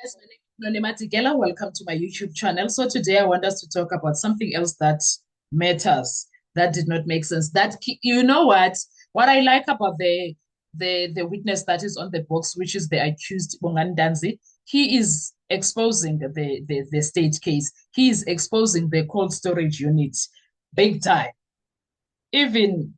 Guys, my name is Nonematigela. Welcome to my YouTube channel. So today I want us to talk about something else that matters, that did not make sense. You know what? What I like about the witness that is on the box, which is the accused Bongani Danzi, he is exposing the state case. He is exposing the cold storage unit big time. Even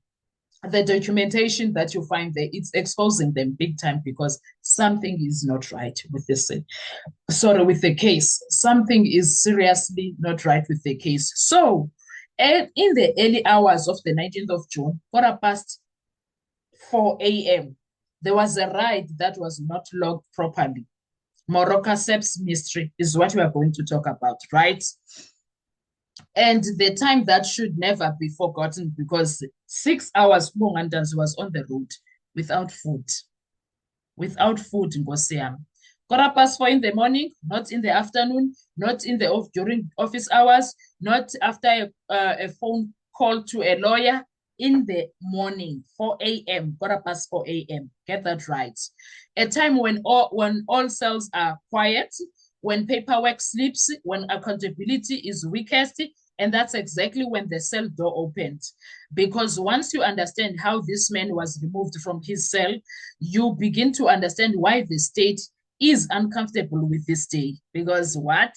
the documentation that you find there, it's exposing them big time because something is not right with this with the case. Something is seriously not right with the case. So, in the early hours of the 19th of June, quarter past 4 a.m., there was a ride that was not logged properly. Moroka SEPS mystery is what we are going to talk about, right? And the time that should never be forgotten because 6 hours Bongandans was on the road without food. Without food, Ngosiam. Quarter past 4 in the morning, not in the afternoon, not in the during office hours, not after a phone call to a lawyer. In the morning, 4 a.m., quarter past 4 a.m. Get that right. A time when all cells are quiet, when paperwork sleeps, when accountability is weakest, and that's exactly when the cell door opened. Because once you understand how this man was removed from his cell, you begin to understand why the state is uncomfortable with this day. Because what?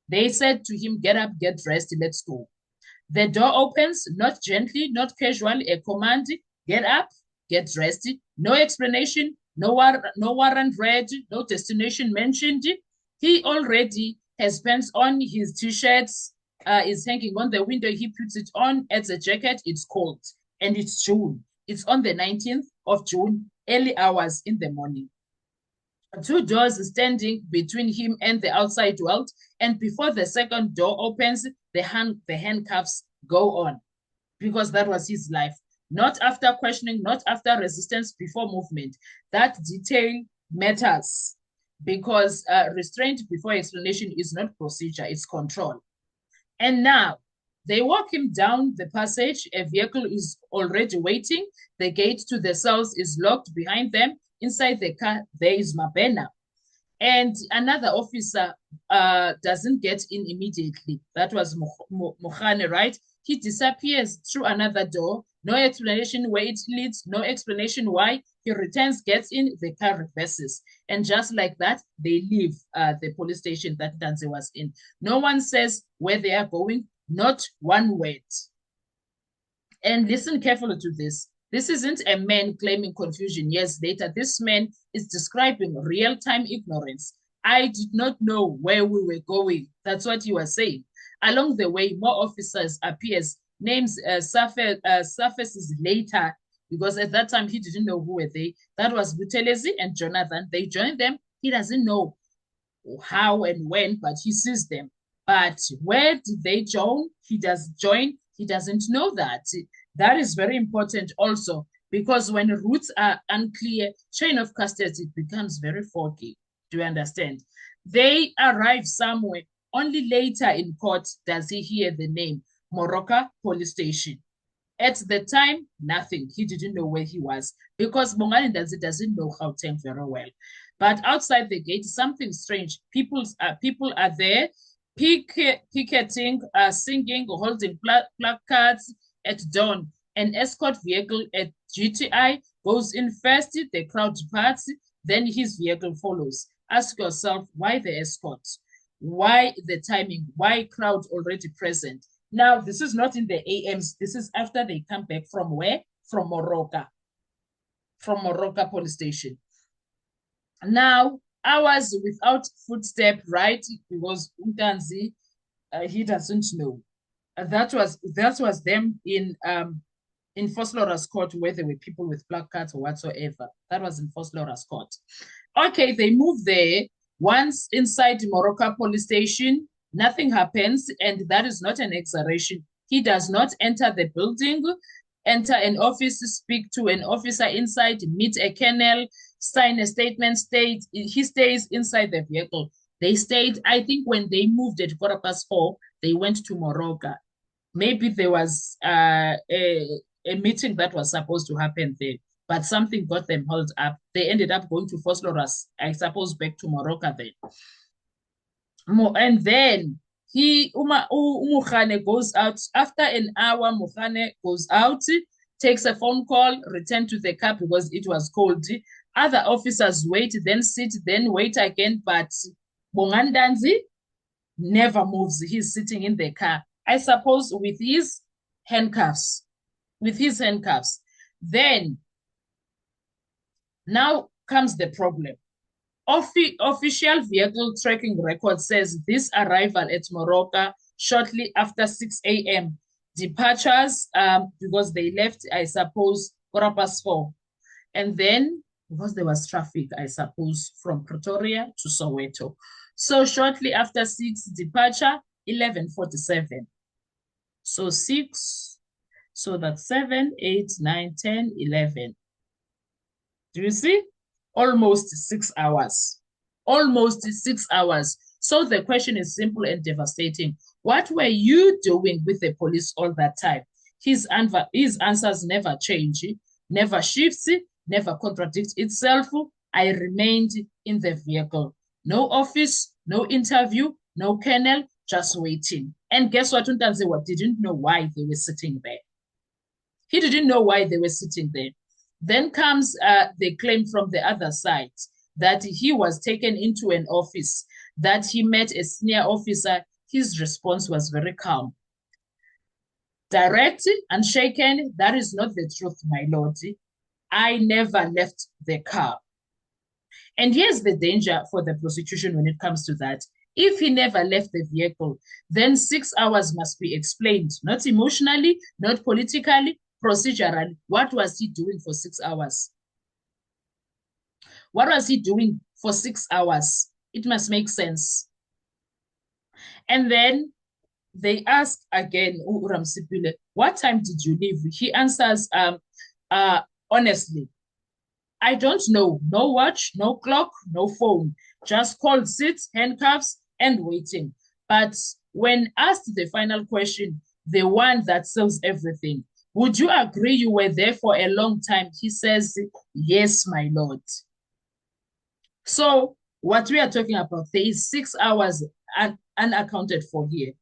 They said to him, get up, get dressed, let's go. The door opens, not gently, not casually, a command, get up, get dressed. No explanation, no warrant read, no destination mentioned. He already has pants on, his t-shirts is hanging on the window. He puts it on, adds a jacket. It's cold and it's June. It's on the 19th of June, early hours in the morning. Two doors standing between him and the outside world. And before the second door opens, the handcuffs go on because that was his life. Not after questioning, not after resistance, before movement. That detail matters because restraint before explanation is not procedure, it's control. And now they walk him down the passage. A vehicle is already waiting. The gate to the cells is locked behind them. Inside the car, there is Mabena. And another officer doesn't get in immediately. That was Mohane, right? He disappears through another door. No explanation where it leads, no explanation why. He returns, gets in, the car reverses. And just like that, they leave the police station that Danze was in. No one says where they are going, not one word. And listen carefully to this. This isn't a man claiming confusion years later. This man is describing real-time ignorance. I did not know where we were going. That's what you are saying. Along the way, more officers appears. Names surfaces later because at that time he didn't know who were they. That was Butelezi and Jonathan. They joined them. He doesn't know how and when, but he sees them. But where did they join? He does join. He doesn't know that. That is very important also because when roots are unclear, chain of custody becomes very foggy. Do you understand? They arrive somewhere. Only later in court does he hear the name Moroka Police Station. At the time, nothing. He didn't know where he was because Bongani doesn't know Gauteng very well. But outside the gate, something strange. People are there, picketing, singing, holding placards at dawn. An escort vehicle at GTI goes in first, the crowd departs, then his vehicle follows. Ask yourself, why the escort? Why the timing? Why crowd already present? Now, this is not in the AMs. This is after they come back from where? From Moroka. From Moroka police station. Now, hours without footstep, right? Because Untanzi, he doesn't know. That was them in Foslaura's court where there were people with placards or whatsoever. That was in Foslaura's court. Okay, they move there. Once inside Moroka police station, nothing happens, and that is not an exaggeration. He does not enter the building, enter an office, speak to an officer inside, meet a colonel, sign a statement, he stays inside the vehicle. They stayed, I think when they moved at 4:15, they went to Moroka. Maybe there was a meeting that was supposed to happen there. but something got them held up. They ended up going to Vosloorus, I suppose, back to Morocco then. And then Mokgane goes out. After an hour, Mokgane goes out, takes a phone call, return to the car because it was cold. Other officers wait, then sit, then wait again. But Bongandanzi never moves. He's sitting in the car, I suppose, with his handcuffs. Then, now comes the problem. Official vehicle tracking record says this arrival at Morocco shortly after 6 a.m. Departures, because they left, I suppose, 4:15. And then, because there was traffic, I suppose, from Pretoria to Soweto. So shortly after 6, departure, 11:47. So 6, so that's 7, 8, 9, 10, 11. Do you see? Almost 6 hours. Almost 6 hours. So the question is simple and devastating. What were you doing with the police all that time? His answers never change, never shifts, never contradicts itself. I remained in the vehicle. No office, no interview, no kennel, just waiting. And guess what? Ntanziwa didn't know why they were sitting there. He didn't know why they were sitting there. Then comes the claim from the other side that he was taken into an office, that he met a senior officer. His response was very calm. Direct, unshaken, that is not the truth, my lord. I never left the car. And here's the danger for the prosecution when it comes to that. If he never left the vehicle, then 6 hours must be explained, not emotionally, not politically, procedurally. What was he doing for 6 hours? What was he doing for 6 hours? It must make sense. And then they ask again, Ramsipile, what time did you leave? He answers, honestly, I don't know. No watch, no clock, no phone. Just cold seats, handcuffs, and waiting. But when asked the final question, the one that sells everything, would you agree you were there for a long time? He says, yes, my lord. So what we are talking about, there is 6 hours unaccounted for here.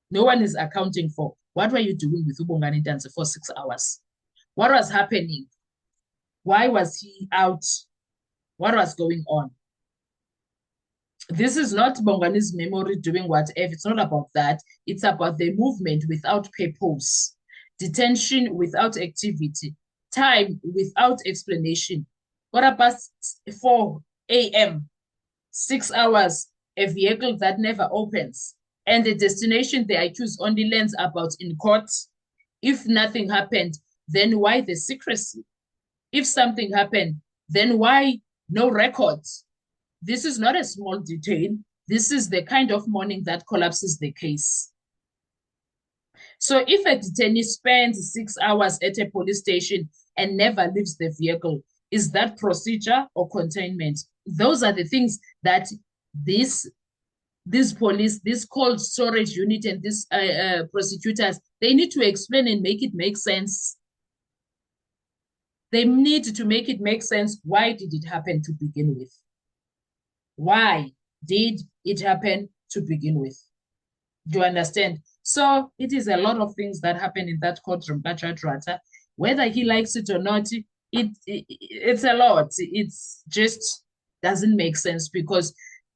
No one is accounting for. What were you doing with uBongani Ntanzi for 6 hours? What was happening? Why was he out? What was going on? This is not Bongani's memory doing whatever. It's not about that. It's about the movement without purpose, detention without activity, time without explanation. 4:04 a.m., 6 hours, a vehicle that never opens, and the destination the accused only learns about in court. If nothing happened, then why the secrecy? If something happened, then why no records? This is not a small detail. This is the kind of mourning that collapses the case. So if a detainee spends 6 hours at a police station and never leaves the vehicle, is that procedure or containment? Those are the things that this police, this cold storage unit and these prosecutors, they need to explain and make it make sense. They need to make it make sense. Why did it happen to begin with? Why did it happen to begin with? Do you understand? So it is a lot of things that happen in that courtroom, Rata. Whether he likes it or not, it's a lot. It's just doesn't make sense because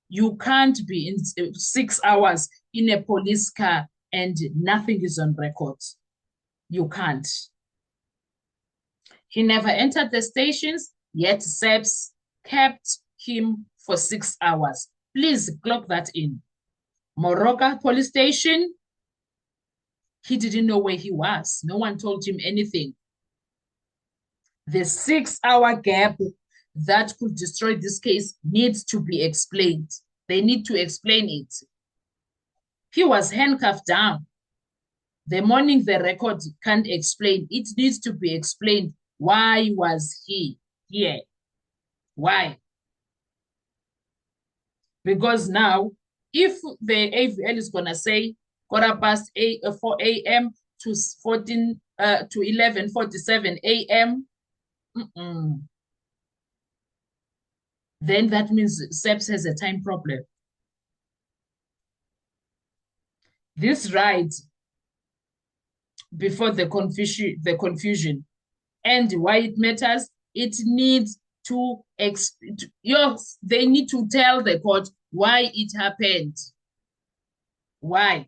you can't be in 6 hours in a police car and nothing is on record. You can't. He never entered the stations, yet SAPS kept him for 6 hours. Please clock that in. Morocco police station, he didn't know where he was. No one told him anything. The 6 hour gap that could destroy this case needs to be explained. They need to explain it. He was handcuffed down. The morning the record can't explain. It needs to be explained. Why was he here? Why? Because now, if the AVL is going to say 4 a.m. to 11:47 a.m., Mm-mm. Then that means SEPS has a time problem. This right before the confusion and why it matters, it needs to they need to tell the court why it happened. Why?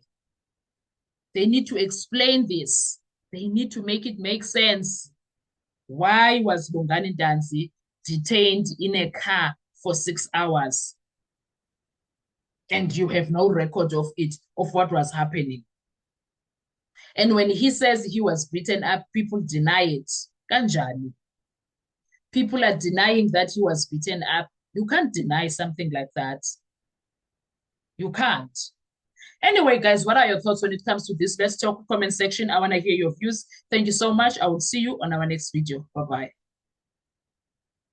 They need to explain this. They need to make it make sense. Why was Bongani Danzi detained in a car for 6 hours? And you have no record of it, of what was happening. And when he says he was beaten up, people deny it. Kanjani. People are denying that he was beaten up. You can't deny something like that. You can't. Anyway, guys, what are your thoughts when it comes to this? Let's talk comment section. I want to hear your views. Thank you so much. I will see you on our next video. Bye-bye.